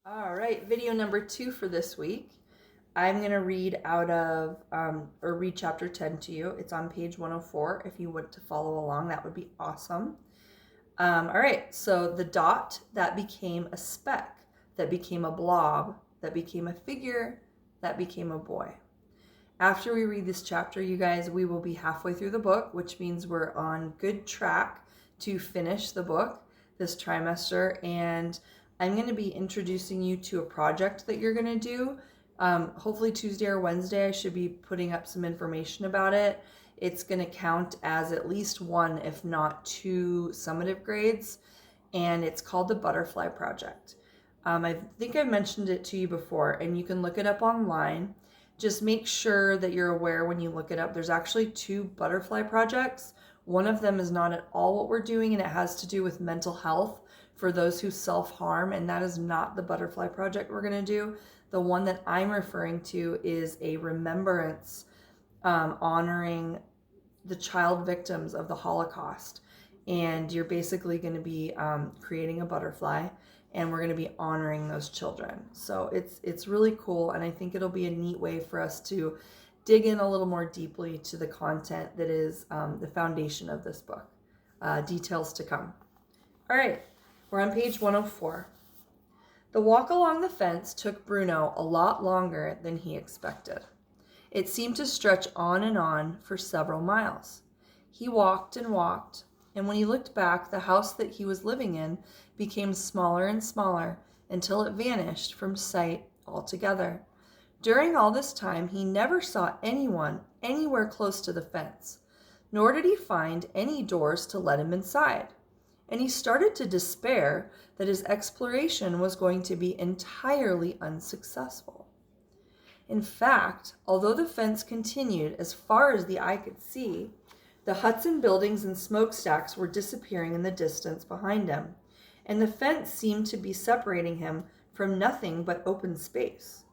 All right, video number 2 for this week. I'm going to read out of, or read chapter 10 to you. It's on page 104. If you want to follow along, that would be awesome. All right, so the dot that became a speck, that became a blob, that became a figure, that became a boy. After we read this chapter, you guys, we will be halfway through the book, which means we're on good track to finish the book this trimester. And I'm going to be introducing you to a project that you're going to do. Hopefully Tuesday or Wednesday, I should be putting up some information about it. It's going to count as at least one, if not two, summative grades. And it's called the Butterfly Project. I think I mentioned it to you before, and you can look it up online. Just make sure that you're aware when you look it up. There's actually 2 butterfly projects. One of them is not at all what we're doing, and it has to do with mental health for those who self-harm, and that is not the butterfly project we're going to do. The one that I'm referring to is a remembrance honoring the child victims of the Holocaust. And you're basically going to be creating a butterfly, and we're going to be honoring those children. So it's really cool, and I think it'll be a neat way for us to dig in a little more deeply to the content that is the foundation of this book. Details to come. All right, we're on page 104. The walk along the fence took Bruno a lot longer than he expected. It seemed to stretch on and on for several miles. He walked and walked, and when he looked back, the house that he was living in became smaller and smaller until it vanished from sight altogether. During all this time, he never saw anyone anywhere close to the fence, nor did he find any doors to let him inside. And he started to despair that his exploration was going to be entirely unsuccessful. In fact, although the fence continued as far as the eye could see, the huts and buildings and smokestacks were disappearing in the distance behind him, and the fence seemed to be separating him from nothing but open space.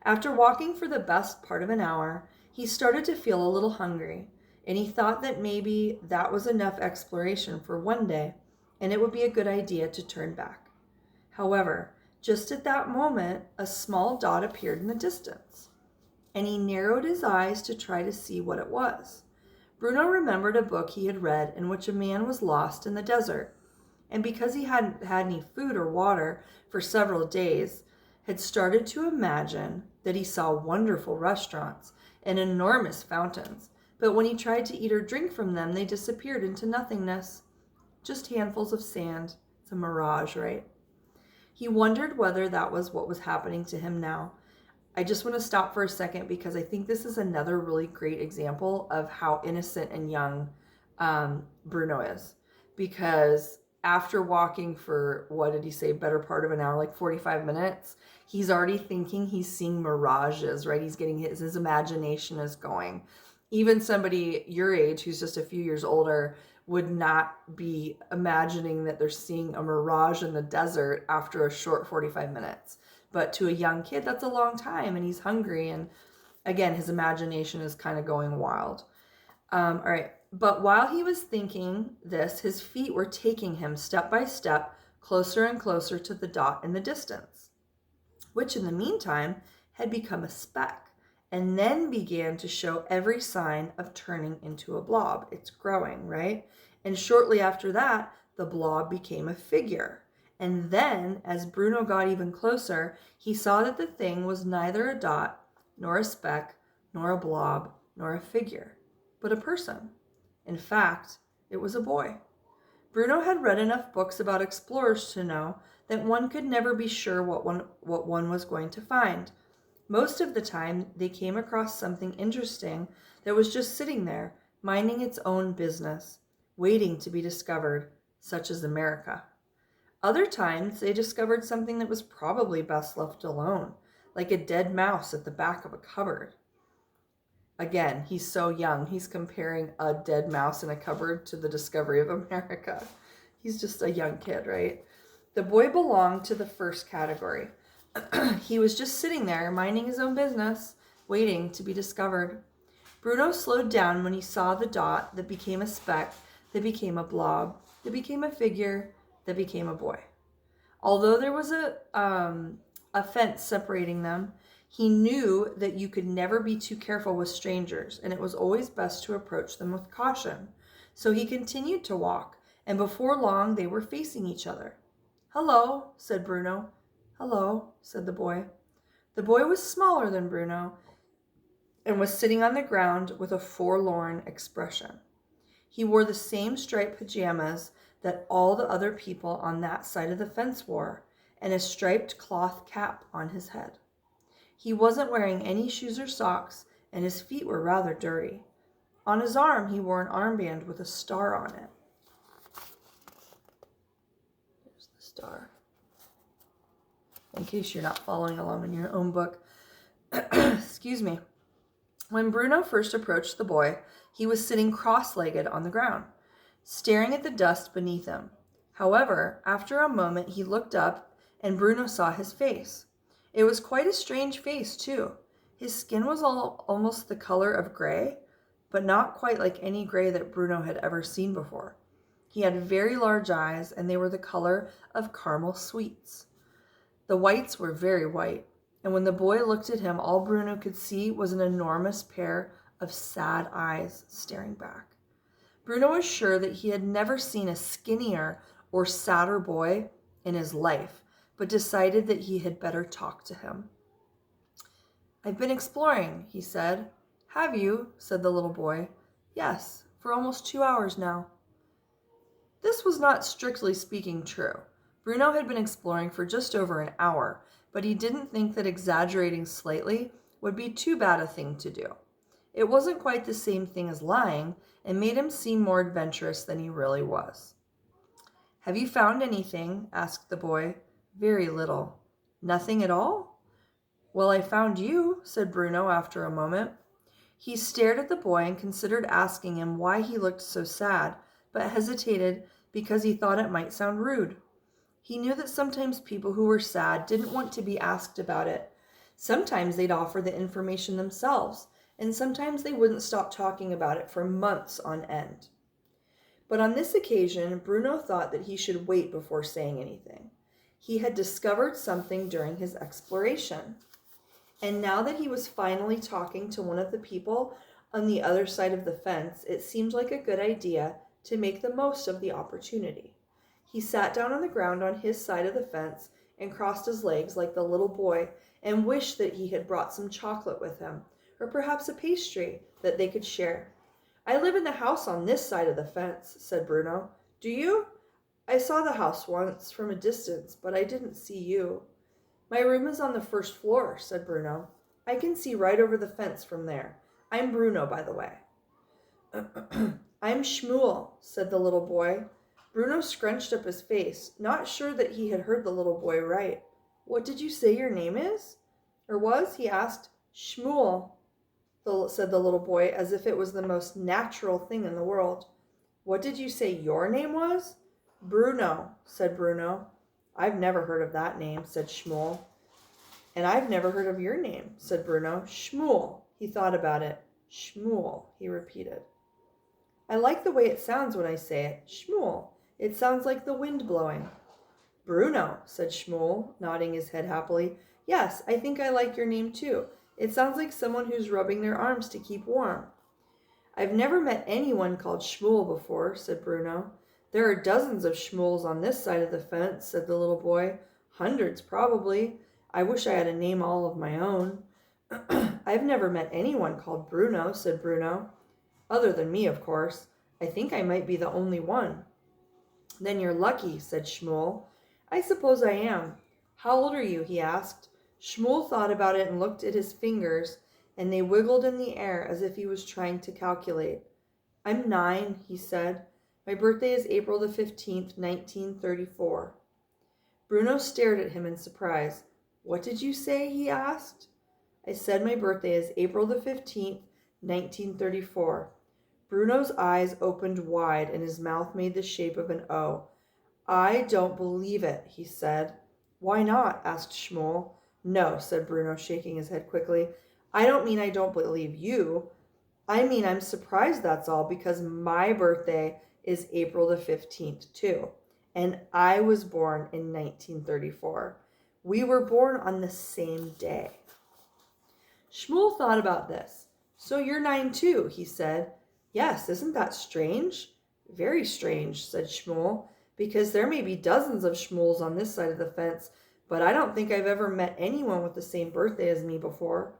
After walking for the best part of an hour, he started to feel a little hungry, and he thought that maybe that was enough exploration for one day, and it would be a good idea to turn back. However, just at that moment, a small dot appeared in the distance, and he narrowed his eyes to try to see what it was. Bruno remembered a book he had read in which a man was lost in the desert, and because he hadn't had any food or water for several days, had started to imagine that he saw wonderful restaurants and enormous fountains, but when he tried to eat or drink from them, they disappeared into nothingness. Just handfuls of sand. It's a mirage, right? He wondered whether that was what was happening to him now. I just want to stop for a second because I think this is another really great example of how innocent and young Bruno is. Because after walking for, what did he say, better part of an hour, like 45 minutes, he's already thinking he's seeing mirages, right? He's getting his imagination is going. Even somebody your age who's just a few years older would not be imagining that they're seeing a mirage in the desert after a short 45 minutes. But to a young kid, that's a long time, and he's hungry. And again, his imagination is kind of going wild. All right. But while he was thinking this, his feet were taking him step by step closer and closer to the dot in the distance, which in the meantime had become a speck and then began to show every sign of turning into a blob. It's growing, right? And shortly after that, the blob became a figure. And then, as Bruno got even closer, he saw that the thing was neither a dot, nor a speck, nor a blob, nor a figure, but a person. In fact, it was a boy. Bruno had read enough books about explorers to know that one could never be sure what one was going to find. Most of the time, they came across something interesting that was just sitting there, minding its own business, waiting to be discovered, such as America. Other times, they discovered something that was probably best left alone, like a dead mouse at the back of a cupboard. Again, he's so young. He's comparing a dead mouse in a cupboard to the discovery of America. He's just a young kid, right? The boy belonged to the first category. He was just sitting there, minding his own business, waiting to be discovered. Bruno slowed down when he saw the dot that became a speck, that became a blob, that became a figure, that became a boy. Although there was a fence separating them, he knew that you could never be too careful with strangers, and it was always best to approach them with caution. So he continued to walk, and before long they were facing each other. "Hello," said Bruno. "Hello," said the boy. The boy was smaller than Bruno and was sitting on the ground with a forlorn expression. He wore the same striped pajamas that all the other people on that side of the fence wore, and a striped cloth cap on his head. He wasn't wearing any shoes or socks, and his feet were rather dirty. On his arm, he wore an armband with a star on it. There's the star. In case you're not following along in your own book. Excuse me. When Bruno first approached the boy, he was sitting cross-legged on the ground, staring at the dust beneath him. However, after a moment, he looked up, and Bruno saw his face. It was quite a strange face, too. His skin was almost the color of gray, but not quite like any gray that Bruno had ever seen before. He had very large eyes, and they were the color of caramel sweets. The whites were very white, and when the boy looked at him, all Bruno could see was an enormous pair of sad eyes staring back. Bruno was sure that he had never seen a skinnier or sadder boy in his life, but decided that he had better talk to him. "I've been exploring," he said. "Have you?" said the little boy. "Yes, for almost 2 hours now." This was not strictly speaking true. Bruno had been exploring for just over an hour, but he didn't think that exaggerating slightly would be too bad a thing to do. It wasn't quite the same thing as lying, and made him seem more adventurous than he really was. "Have you found anything?" asked the boy. "Very little." "Nothing at all?" "Well, I found you," said Bruno after a moment. He stared at the boy and considered asking him why he looked so sad, but hesitated because he thought it might sound rude. He knew that sometimes people who were sad didn't want to be asked about it. Sometimes they'd offer the information themselves, and sometimes they wouldn't stop talking about it for months on end. But on this occasion, Bruno thought that he should wait before saying anything. He had discovered something during his exploration. And now that he was finally talking to one of the people on the other side of the fence, it seemed like a good idea to make the most of the opportunity. He sat down on the ground on his side of the fence and crossed his legs like the little boy and wished that he had brought some chocolate with him, or perhaps a pastry that they could share. "I live in the house on this side of the fence," said Bruno. "Do you?" "I saw the house once from a distance, but I didn't see you." "My room is on the first floor," said Bruno. "I can see right over the fence from there. I'm Bruno, by the way." "I'm Shmuel," said the little boy. Bruno scrunched up his face, not sure that he had heard the little boy right. "What did you say your name is? Or was?" he asked. "Shmuel," said the little boy, as if it was the most natural thing in the world. "What did you say your name was?" "Bruno," said Bruno. "I've never heard of that name," said Shmuel. "And I've never heard of your name," said Bruno. "Shmuel." He thought about it. "Shmuel," he repeated. "I like the way it sounds when I say it. Shmuel. It sounds like the wind blowing." "Bruno," said Shmuel, nodding his head happily. "Yes, I think I like your name too. It sounds like someone who's rubbing their arms to keep warm." "I've never met anyone called Shmuel before," said Bruno. "There are dozens of Shmuels on this side of the fence," said the little boy. "Hundreds, probably. I wish I had a name all of my own." "I've never met anyone called Bruno," said Bruno. "Other than me, of course. I think I might be the only one." "Then you're lucky," said Shmuel. "I suppose I am. How old are you?" he asked. Shmuel thought about it and looked at his fingers, and they wiggled in the air as if he was trying to calculate. "I'm 9, he said. "My birthday is April the 15th, 1934. Bruno stared at him in surprise. "What did you say?" he asked. "I said my birthday is April the 15th, 1934. Bruno's eyes opened wide and his mouth made the shape of an O. "I don't believe it," he said. "Why not?" asked Shmuel. "No," said Bruno, shaking his head quickly. "I don't mean I don't believe you. I mean I'm surprised, that's all, because my birthday is April the 15th too. and I was born in 1934. We were born on the same day. Shmuel thought about this. So you're 9 too, he said. Yes, isn't that strange? Very strange, said Shmuel, because there may be dozens of Shmuels on this side of the fence, but I don't think I've ever met anyone with the same birthday as me before.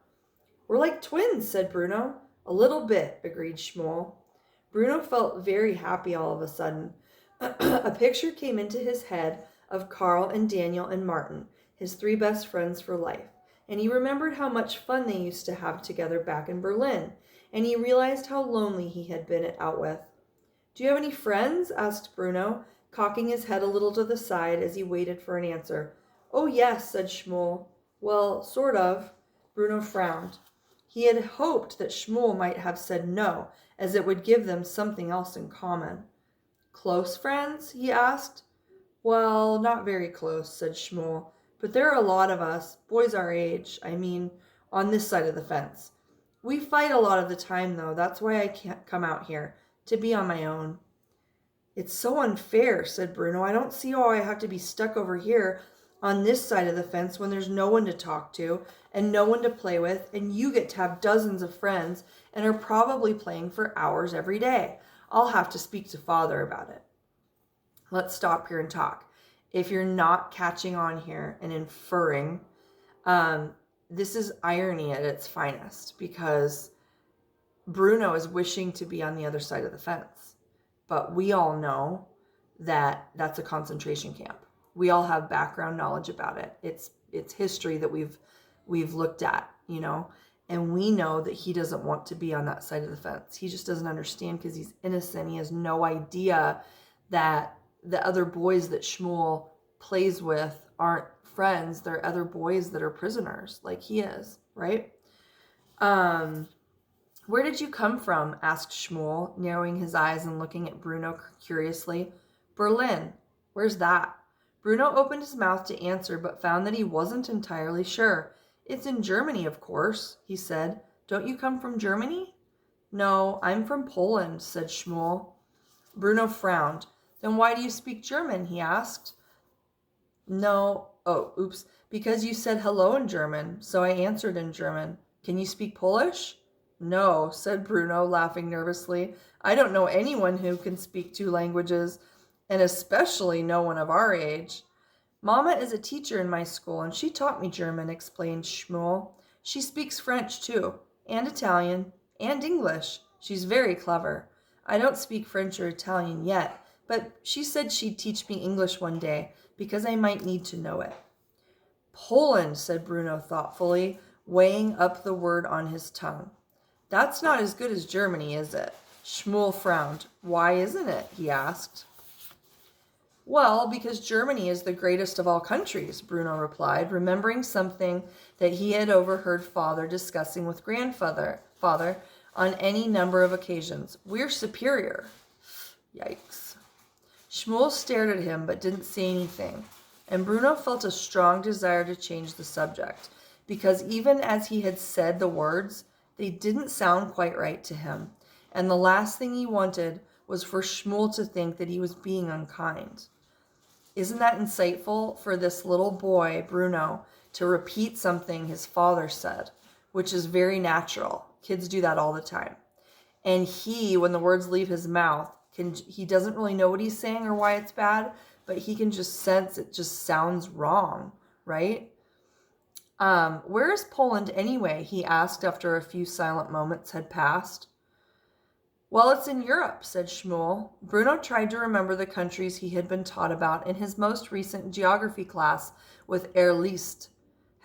We're like twins, said Bruno. A little bit, agreed Shmuel. Bruno felt very happy all of a sudden. A picture came into his head of Carl and Daniel and Martin, his 3 best friends for life, and he remembered how much fun they used to have together back in Berlin, and he realized how lonely he had been out with. Do you have any friends? Asked Bruno, cocking his head a little to the side as he waited for an answer. Oh, yes, said Shmuel. Well, sort of. Bruno frowned. He had hoped that Shmuel might have said no, as it would give them something else in common. Close friends? He asked. Well, not very close, said Shmuel, but there are a lot of us, boys our age, on this side of the fence. We fight a lot of the time, though. That's why I can't come out here, to be on my own. It's so unfair, said Bruno. I don't see how I have to be stuck over here on this side of the fence when there's no one to talk to and no one to play with, and you get to have dozens of friends and are probably playing for hours every day. I'll have to speak to Father about it. Let's stop here and talk. If you're not catching on here and inferring, this is irony at its finest, because Bruno is wishing to be on the other side of the fence. But we all know that that's a concentration camp. We all have background knowledge about it. It's history that we've looked at, and we know that he doesn't want to be on that side of the fence. He just doesn't understand because he's innocent. He has no idea that the other boys that Shmuel plays with aren't friends. They're other boys that are prisoners like he is, right? Where did you come from? Asked Shmuel, narrowing his eyes and looking at Bruno curiously. Berlin. Where's that? Bruno opened his mouth to answer, but found that he wasn't entirely sure. It's in Germany, of course, he said. Don't you come from Germany? No, I'm from Poland, said Shmuel. Bruno frowned. Then why do you speak German? He asked. Because you said hello in German, so I answered in German. Can you speak Polish? No, said Bruno, laughing nervously. I don't know anyone who can speak 2 languages, and especially no one of our age. Mama is a teacher in my school, and she taught me German, explained Shmuel. She speaks French, too, and Italian, and English. She's very clever. I don't speak French or Italian yet, but she said she'd teach me English one day, because I might need to know it. Poland, said Bruno thoughtfully, weighing up the word on his tongue. That's not as good as Germany, is it? Shmuel frowned. Why isn't it? He asked. Well, because Germany is the greatest of all countries, Bruno replied, remembering something that he had overheard Father discussing with Father on any number of occasions. We're superior. Yikes. Shmuel stared at him but didn't say anything, and Bruno felt a strong desire to change the subject, because even as he had said the words, they didn't sound quite right to him, and the last thing he wanted was for Shmuel to think that he was being unkind. Isn't that insightful for this little boy, Bruno, to repeat something his father said, which is very natural. Kids do that all the time. And he, when the words leave his mouth, he doesn't really know what he's saying or why it's bad, but he can just sense it just sounds wrong, right? Where is Poland anyway? He asked after a few silent moments had passed. Well, it's in Europe, said Shmuel. Bruno tried to remember the countries he had been taught about in his most recent geography class with Herr List.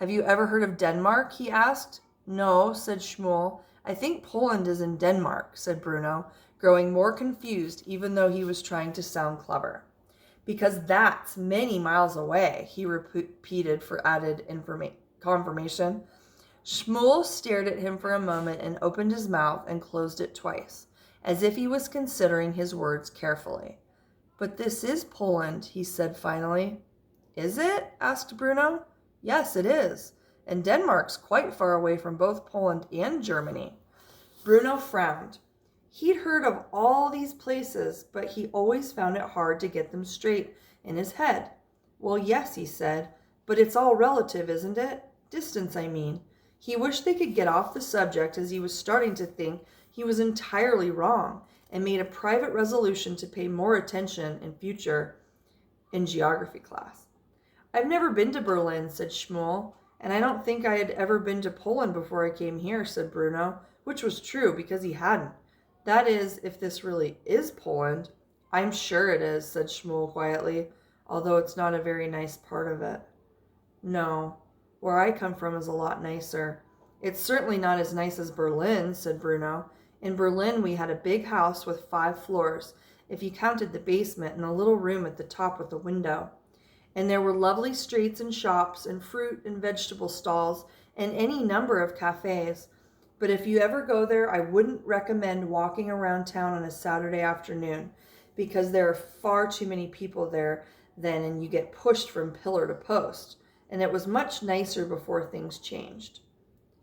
Have you ever heard of Denmark? He asked. No, said Shmuel. I think Poland is in Denmark, said Bruno, growing more confused even though he was trying to sound clever. Because that's many miles away, he repeated for added confirmation. Shmuel stared at him for a moment and opened his mouth and closed it twice, as if he was considering his words carefully. But this is Poland, he said finally. Is it? Asked Bruno. Yes, it is. And Denmark's quite far away from both Poland and Germany. Bruno frowned. He'd heard of all these places, but he always found it hard to get them straight in his head. Well, yes, he said, but it's all relative, isn't it? Distance, I mean. He wished they could get off the subject as he was starting to think he was entirely wrong and made a private resolution to pay more attention in future in geography class. I've never been to Berlin, said Shmuel, and I don't think I had ever been to Poland before I came here, said Bruno, which was true because he hadn't. That is, if this really is Poland. I'm sure it is, said Shmuel quietly, although it's not a very nice part of it. No, where I come from is a lot nicer. It's certainly not as nice as Berlin, said Bruno. In Berlin, we had a big house with 5 floors, if you counted the basement and a little room at the top with a window. And there were lovely streets and shops and fruit and vegetable stalls and any number of cafes. But if you ever go there, I wouldn't recommend walking around town on a Saturday afternoon because there are far too many people there then and you get pushed from pillar to post. And it was much nicer before things changed.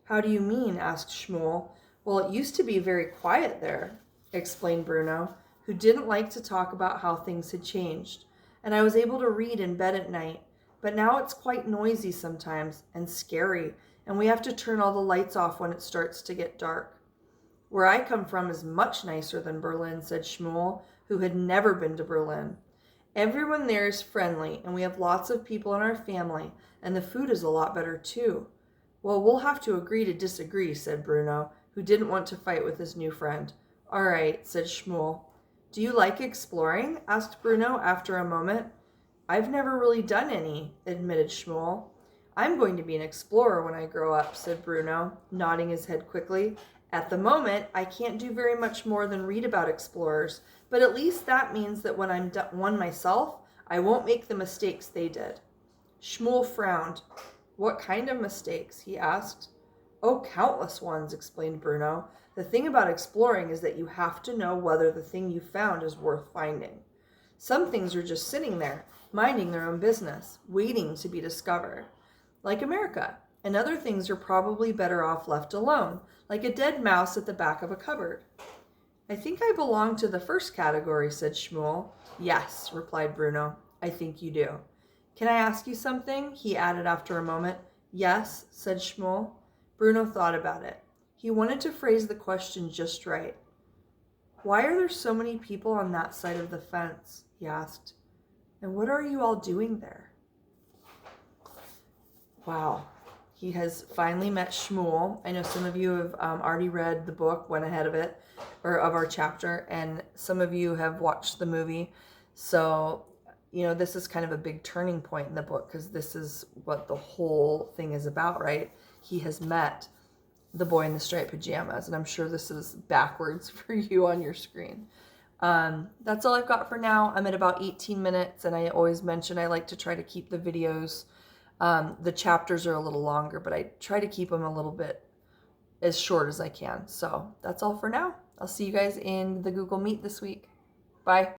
How do you mean? Asked Shmuel. Well, it used to be very quiet there, explained Bruno, who didn't like to talk about how things had changed. And I was able to read in bed at night. But now it's quite noisy sometimes and scary, and we have to turn all the lights off when it starts to get dark. Where I come from is much nicer than Berlin, said Shmuel, who had never been to Berlin. Everyone there is friendly, and we have lots of people in our family, and the food is a lot better too. Well, we'll have to agree to disagree, said Bruno, who didn't want to fight with his new friend. All right, said Shmuel. Do you like exploring? Asked Bruno after a moment. I've never really done any, admitted Shmuel. I'm going to be an explorer when I grow up, said Bruno, nodding his head quickly. At the moment, I can't do very much more than read about explorers, but at least that means that when I'm one myself, I won't make the mistakes they did. Shmuel frowned. What kind of mistakes? He asked. Oh, countless ones, explained Bruno. The thing about exploring is that you have to know whether the thing you found is worth finding. Some things are just sitting there, minding their own business, waiting to be discovered. Like America. And other things are probably better off left alone, like a dead mouse at the back of a cupboard. I think I belong to the first category, said Shmuel. Yes, replied Bruno. I think you do. Can I ask you something? He added after a moment. Yes, said Shmuel. Bruno thought about it. He wanted to phrase the question just right. Why are there so many people on that side of the fence? He asked. And what are you all doing there? Wow. He has finally met Shmuel. I know some of you have already read the book, went ahead of it, or of our chapter, and some of you have watched the movie. So, this is kind of a big turning point in the book because this is what the whole thing is about, right? He has met the boy in the striped pajamas, and I'm sure this is backwards for you on your screen. That's all I've got for now. I'm at about 18 minutes, and I always mention I like to try to keep the videos. The chapters are a little longer, but I try to keep them a little bit as short as I can. So that's all for now. I'll see you guys in the Google Meet this week. Bye.